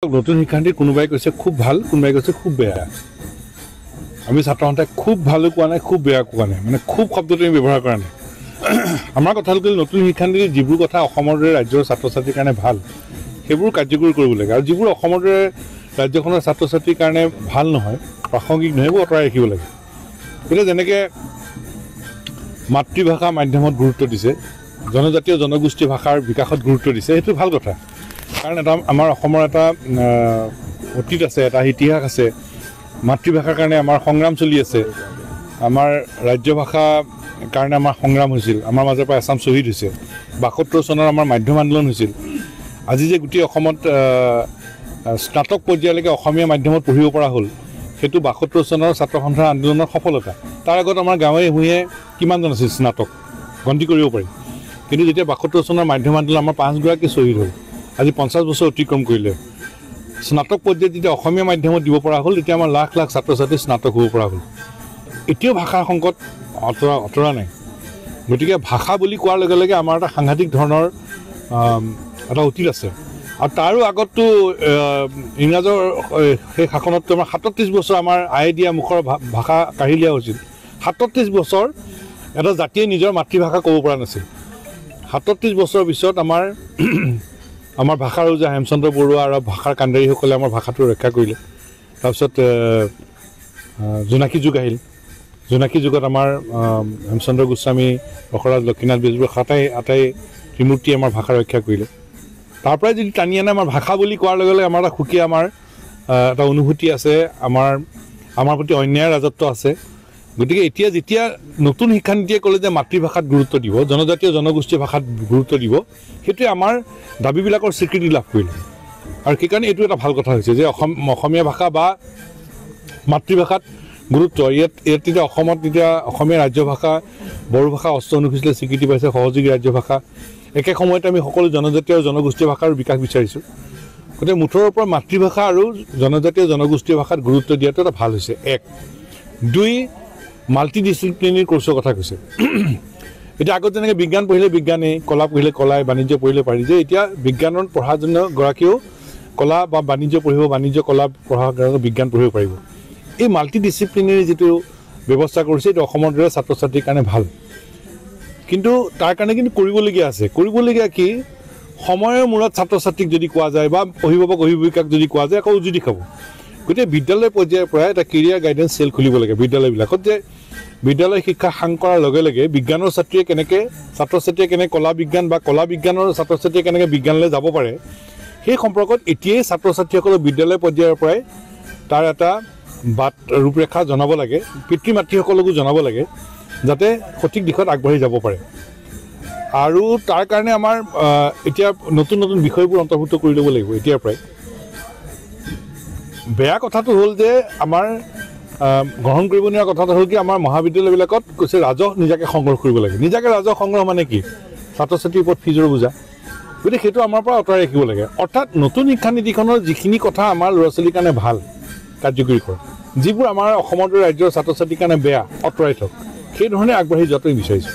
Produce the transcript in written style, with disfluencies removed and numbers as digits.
নতুন শিক্ষানীতি কোনোবাই কৈছে খুব ভাল, কোনোবাই কৈছে খুব বেয়া। আমি ছাত্ৰহঁতে খুব ভালো কোৱা নাই, খুব বেয়া কোৱা নাই, মানে খুব শব্দটো আমি ব্যৱহাৰ কৰা নাই। আমাৰ কথা হ'ল নতুন শিক্ষানীতি যিবোৰ কথা অসমৰ দৰে ৰাজ্যৰ ছাত্ৰ ছাত্ৰীৰ কাৰণে ভাল, সেইবোৰ কাৰ্যকৰী কৰিব লাগে। আৰু যিবোৰ অসমৰ দৰে ৰাজ্যখনৰ ছাত্ৰ ছাত্ৰীৰ কাৰণে ভাল নহয়, প্ৰাসংগিক নহয়, সেইবোৰ আঁতৰাই ৰাখিব লাগে। এতিয়া যেনেকৈ মাতৃভাষা মাধ্যমত গুৰুত্ব দিছে, জনজাতীয় জনগোষ্ঠী ভাষাৰ বিকাশত গুৰুত্ব দিছে, সেইটো ভাল কথা। কাৰণ এটা আমাৰ অসমৰ এটা অতীত আছে, এটা ইতিহাস আছে। মাতৃভাষাৰ কাৰণে আমাৰ সংগ্ৰাম চলি আছে। আমাৰ ৰাজ্য ভাষাৰ কাৰণে আমাৰ সংগ্ৰাম হৈছিল, আমাৰ মাজৰ পৰা এচাম শ্বহীদ হৈছে। ৭২ চনৰ আমাৰ মাধ্যম আন্দোলন হৈছিল। আজি যে গোটেই অসমত স্নাতক পৰ্যায়লৈকে অসমীয়া মাধ্যমত পঢ়িব পৰা হ'ল, সেইটো ৭২ চনৰ ছাত্ৰ সন্থাৰ আন্দোলনৰ সফলতা। তাৰ আগত আমাৰ গাঁৱে ভূঞে কিমানজন আছিল স্নাতক গন্তি কৰিব পাৰি। কিন্তু যেতিয়া ৭২ চনৰ মাধ্যম আন্দোলন আমাৰ ৫গৰাকী শ্বহীদ হ'ল, আজি ৫০ বছৰ অতিক্ৰম কৰিলে, স্নাতক পৰ্যায়ত যেতিয়া অসমীয়া মাধ্যমত দিব পৰা হ'ল, তেতিয়া আমাৰ লাখ লাখ ছাত্ৰ ছাত্ৰী স্নাতক হ'ব পৰা হ'ল। এতিয়াও ভাষাৰ সংকট আঁতৰা নাই। গতিকে ভাষা বুলি কোৱাৰ লগে লগে আমাৰ এটা সাংঘাতিক ধৰণৰ এটা অতীত আছে। আৰু তাৰো আগততো ইংৰাজৰ সেই শাসনততো আমাৰ ৩৭ বছৰ আমাৰ আই দিয়া মুখৰ ভাষা কাঢ়ি দিয়া হৈছিল। ৩৭ বছৰ এটা জাতিয়ে নিজৰ মাতৃভাষা ক'ব পৰা নাছিল। ৩৭ বছৰৰ পিছত আমাৰ ভাষাৰ ৰজা হেমচন্দ্ৰ বৰুৱা আৰু ভাষাৰ কাণ্ডাৰীসকলে আমাৰ ভাষাটো ৰক্ষা কৰিলে। তাৰপিছত জোনাকী যুগ আহিল। জোনাকী যুগত আমাৰ হেমচন্দ্ৰ গোস্বামী, ৰসৰাজ লক্ষ্মীনাথ বেজবৰুৱা আটাই ত্ৰিমূৰ্তিয়ে আমাৰ ভাষা ৰক্ষা কৰিলে। তাৰ পৰাই যদি টানি আনে আমাৰ ভাষা বুলি কোৱাৰ লগে লগে আমাৰ এটা সুকীয়া এটা অনুভূতি আছে, আমাৰ প্ৰতি অন্যায়ৰ ৰাজত্ব আছে। গতিকে যেতিয়া নতুন শিক্ষানীতিয়ে ক'লে যে মাতৃভাষাত গুৰুত্ব দিব, জনজাতীয় জনগোষ্ঠীয় ভাষাত গুৰুত্ব দিব, সেইটোৱে আমাৰ দাবীবিলাকৰ স্বীকৃতি লাভ কৰিলে। আৰু সেইকাৰণে এইটো এটা ভাল কথা হৈছে যে অসমীয়া ভাষা বা মাতৃভাষাত গুৰুত্ব। ইয়াত তেতিয়া অসমত তেতিয়া অসমীয়া ৰাজ্য ভাষা, বড়ো ভাষা, অষ্ট অনুসূচীয়ে স্বীকৃতি পাইছে, সহযোগী ৰাজ্য ভাষা। একে সময়তে আমি সকলো জনজাতীয় আৰু জনগোষ্ঠীয় ভাষাৰ বিকাশ বিচাৰিছোঁ। গতিকে মুঠৰ ওপৰত মাতৃভাষা আৰু জনজাতীয় জনগোষ্ঠীয় ভাষাত গুৰুত্ব দিয়াটো এটা ভাল হৈছে। ১ ২ মাল্টি ডিচিপ্লিনাৰী কোৰ্চৰ কথা কৈছে। এতিয়া আগত যেনেকৈ বিজ্ঞান পঢ়িলে বিজ্ঞানেই, কলা পঢ়িলে কলাই, বাণিজ্য পঢ়িলে পাৰি, যে এতিয়া বিজ্ঞানত পঢ়াজনগৰাকীয়েও কলা বা বাণিজ্য পঢ়িব, বাণিজ্য কলা পঢ়াগৰাকীয়েও বিজ্ঞান পঢ়িব পাৰিব। এই মাল্টি ডিচিপ্লিনাৰী যিটো ব্যৱস্থা কৰিছে, এইটো অসমৰ দৰে ছাত্ৰ ছাত্ৰীৰ কাৰণে ভাল। কিন্তু তাৰ কাৰণে কিন্তু কৰিবলগীয়া আছে। কৰিবলগীয়া কি, সময়ৰ মূৰত ছাত্ৰ ছাত্ৰীক যদি কোৱা যায় বা অভিভাৱক অভিভাৱিকাক যদি কোৱা যায়, আকৌ উজুতি খাব। গতিকে বিদ্যালয় পৰ্যায়ৰ পৰা এটা কেৰিয়াৰ গাইডেন্স চেল খুলিব লাগে বিদ্যালয়বিলাকত, যে বিদ্যালয় শিক্ষা সাং কৰাৰ লগে লগে বিজ্ঞানৰ ছাত্ৰ ছাত্ৰীয়ে কেনেকৈ কলা বিজ্ঞান বা কলা বিজ্ঞানৰ ছাত্ৰ ছাত্ৰীয়ে কেনেকৈ বিজ্ঞানলৈ যাব পাৰে, সেই সম্পৰ্কত এতিয়াই ছাত্ৰ ছাত্ৰীসকলক বিদ্যালয় পৰ্যায়ৰ পৰাই তাৰ এটা ৰূপৰেখা জনাব লাগে, পিতৃ মাতৃসকলকো জনাব লাগে, যাতে সঠিক দিশত আগবাঢ়ি যাব পাৰে। আৰু তাৰ কাৰণে আমাৰ এতিয়া নতুন নতুন বিষয়বোৰ অন্তৰ্ভুক্ত কৰি ল'ব লাগিব এতিয়াৰ পৰাই। বেয়া কথাটো হ'ল যে আমাৰ গ্ৰহণ কৰিব নোৱাৰা কথাটো হ'ল কি, আমাৰ মহাবিদ্যালয়বিলাকত কৈছে ৰাজহ নিজাকৈ সংগ্ৰহ কৰিব লাগে। নিজাকৈ ৰাজহ সংগ্ৰহ মানে কি, ছাত্ৰ ছাত্ৰীৰ ওপৰত ফিজৰ বোজা। গতিকে সেইটো আমাৰ পৰা আঁতৰাই ৰাখিব লাগে। অৰ্থাৎ নতুন শিক্ষানীতিখনৰ যিখিনি কথা আমাৰ ল'ৰা ছোৱালীৰ কাৰণে ভাল, কাৰ্যকৰী কৰক। যিবোৰ আমাৰ অসমৰ দৰে ৰাজ্যৰ ছাত্ৰ ছাত্ৰীৰ কাৰণে বেয়া, আঁতৰাই থওক। সেইধৰণে আগবাঢ়ি যোৱাটো বিচাৰিছোঁ।